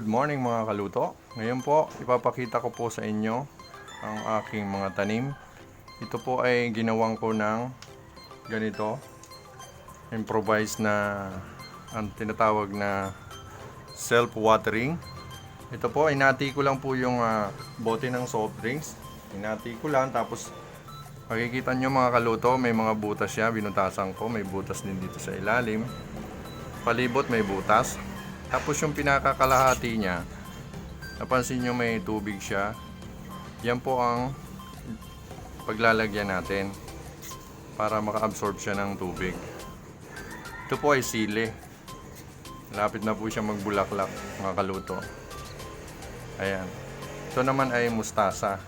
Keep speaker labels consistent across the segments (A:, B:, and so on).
A: Good morning mga kaluto. Ngayon po, ipapakita ko po sa inyo ang aking mga tanim. Ito po ay ginawang ko ng ganito. Improvise na ang tinatawag na self-watering. Ito po, inati ko lang po yung bote ng soft drinks. Inati ko lang, tapos makikita nyo mga kaluto, may mga butas siya. Binutasan ko, may butas din dito sa ilalim. Palibot may butas. Tapos yung pinakakalahati niya, napansin nyo may tubig siya. Yan po ang paglalagyan natin para maka-absorb siya ng tubig. Ito po ay sili. Lapit na po siya magbulaklak mga kaluto. Ayan. Ito naman ay mustasa.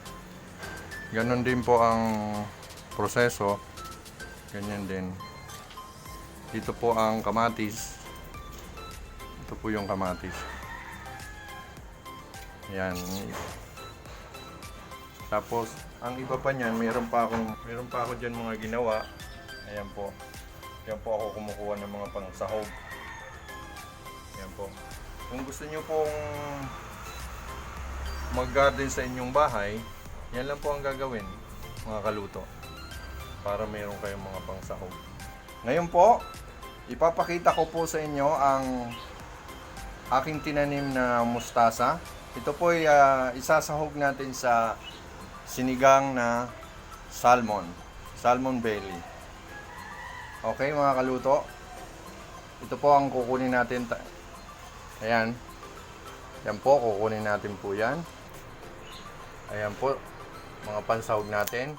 A: Ganon din po ang proseso. Ganyan din. Dito po ang kamatis. Ito po yung kamatis. Ayan. Tapos, ang iba pa niyan, meron pa ako diyan mga ginawa. Ayan po. Yan po ako kumukuha ng mga pangsahog. Ayan po. Kung gusto niyo pong mag-garden sa inyong bahay, yan lang po ang gagawin, mga kaluto. Para mayroon kayong mga pangsahog. Ngayon po, ipapakita ko po sa inyo ang aking tinanim na mustasa. Ito po ay isasahog natin sa sinigang na salmon belly. Okay mga kaluto, ito po ang kukunin natin. Ayan, yan po, kukunin natin po yan. Ayan po, mga pansahog natin.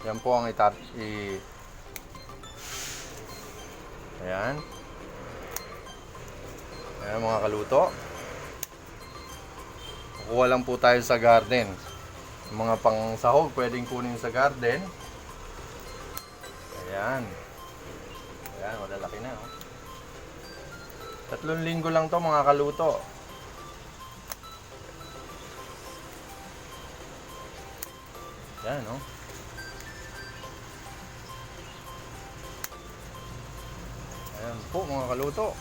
A: Yan po ang ayan. Ayan mga kaluto. Kukuha lang po tayo sa garden. Yung mga pangsahog pwedeng kunin sa garden. Ayan. Ayan, malalaki na. 3 linggo lang to mga kaluto. Ayan, no? Ayan po mga kaluto.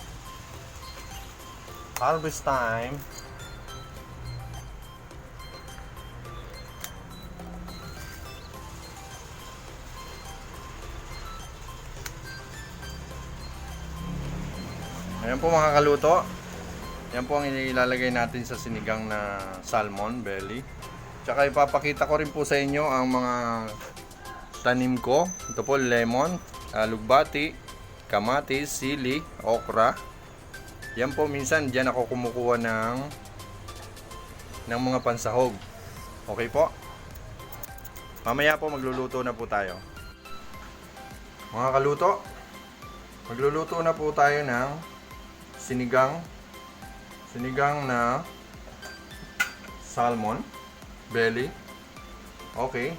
A: Harvest time. Ayan po mga kaluto. Yan po ang ilalagay natin sa sinigang na salmon belly. Tsaka ipapakita ko rin po sa inyo ang mga tanim ko. Ito po lemon, lugbati, kamatis, sili, okra. Yan po, minsan diyan ako kumukuha ng mga pansahog. Okay po? Mamaya po magluluto na po tayo. Mga kaluto, magluluto na po tayo ng sinigang na salmon belly. Okay.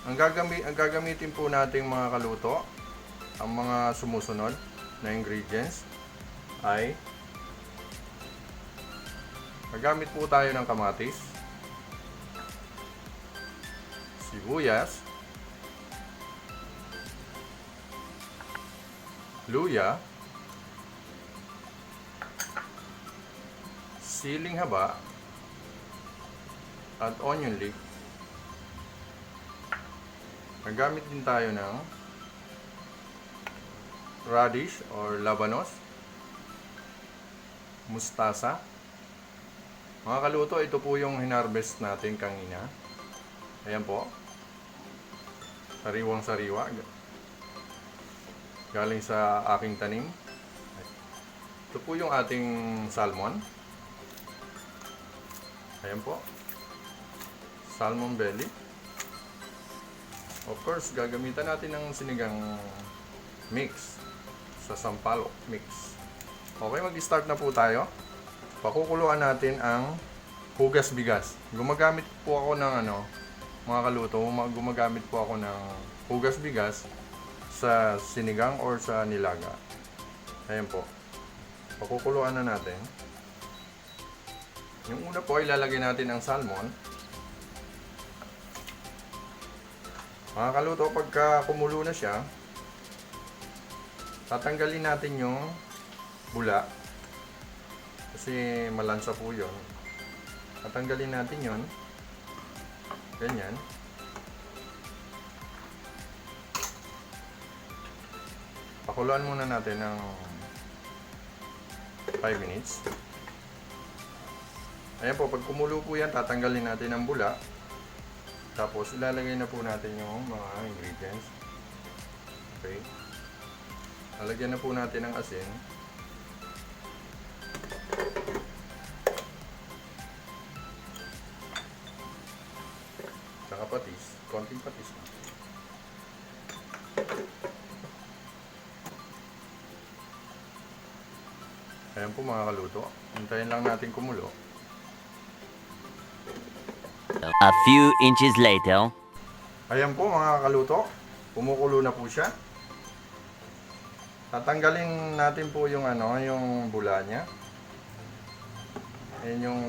A: Ang gagamitin po nating mga kaluto, ang mga sumusunod na ingredients ay magamit po tayo ng kamatis, sibuyas, luya, siling haba, at onion leek. Magamit din tayo ng radish or labanos, mustasa. Mga kaluto, ito po yung hinarvest natin kanina. Ayan po. Sariwang sariwa. Galing sa aking tanim. Ito po yung ating salmon. Ayan po. Salmon belly. Of course, gagamitan natin ng sinigang mix. Sa sampalok mix. Okay, mag-start na po tayo. Pakukuluan natin ang hugas bigas. Gumagamit po ako ng mga kaluto, gumagamit po ako ng hugas bigas sa sinigang or sa nilaga. Ayan po. Pakukuluan na natin. Yung una po, ilalagay natin ang salmon. Mga kaluto, pagka kumulo na siya, tatanggalin natin yung bula. Kasi malansa po yun. Tatanggalin natin yun. Ganyan. Pakuluan muna natin ng 5 minutes. Ayan po, pag kumulo po yan, tatanggalin natin ang bula. Tapos ilalagay na po natin yung mga ingredients. Okay. Lalagyan na po natin ng asin. Tsaka patis. Konting patis na. Ayan po mga kaluto. Hintayin lang natin kumulo.
B: A few inches later.
A: Ayan po mga kaluto. Kumukulo na po siya. Tatanggalin natin po yung yung bula niya. Ayan yung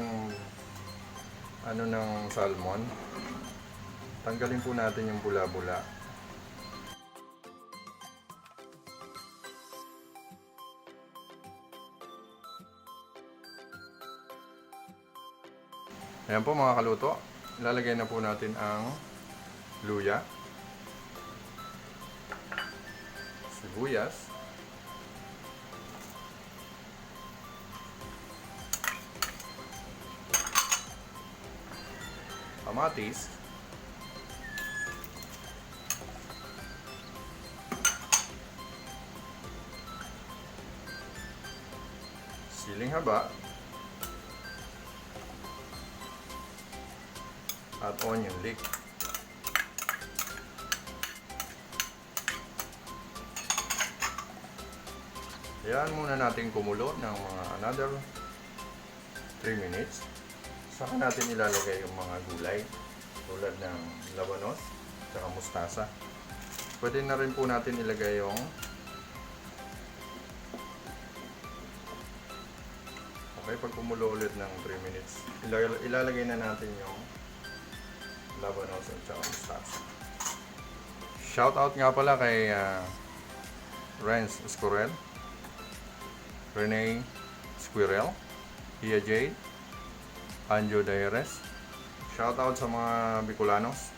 A: ng salmon. Tanggalin po natin yung bula-bula. Ayan po mga kaluto, ilalagay na po natin ang luya, sibuyas, kamatis, siling haba, at onion leek. Ayan muna natin kumulo ng mga another 3 minutes. Saka natin ilalagay yung mga gulay tulad ng labanos at mustasa. Pwede na rin po natin ilagay yung pag kumulo ulit ng 3 minutes, ilalagay na natin yung labanos at saka mustasa. Shout out nga pala kay Renz Escurel, Renee Squirrel, Pia Jade, Anjo Daires. Shout out sa mga Bicolanas,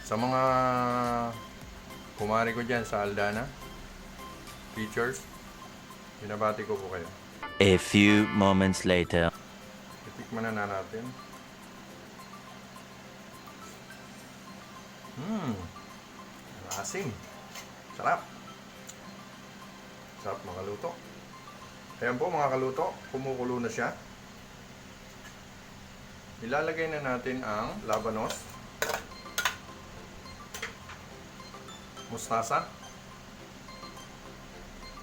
A: sa mga kumari ko dyan sa Aldana, teachers, binabati ko po kayo.
B: A few moments later.
A: Titikman na natin. Asim. Sarap. Sarap mga kaluto. Ayan po mga kaluto, kumukulo na siya. Ilalagay na natin ang labanos, mustasa.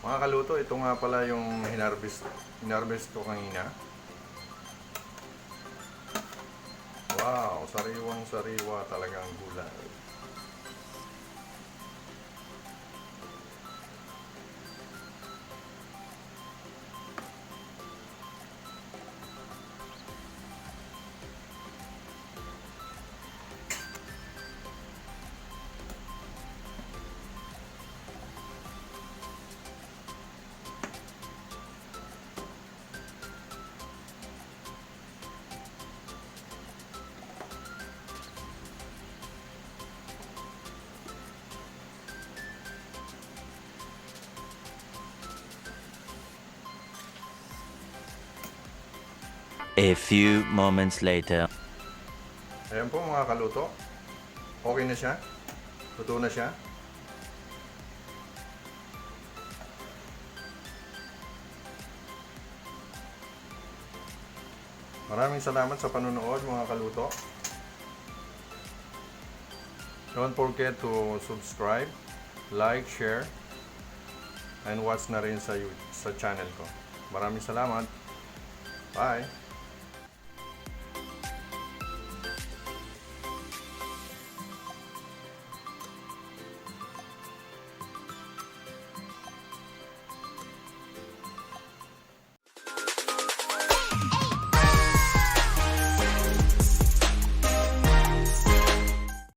A: Mga kaluto, ito nga pala yung hinarvest ko kanina. Wow, sariwang-sariwa talagang gulay.
B: A few moments later.
A: Ayan po mga kaluto. Okay na siya. Luto na siya. Maraming salamat sa panunood mga kaluto. Don't forget to subscribe, like, share, and watch na rin sa channel ko. Maraming salamat. Bye!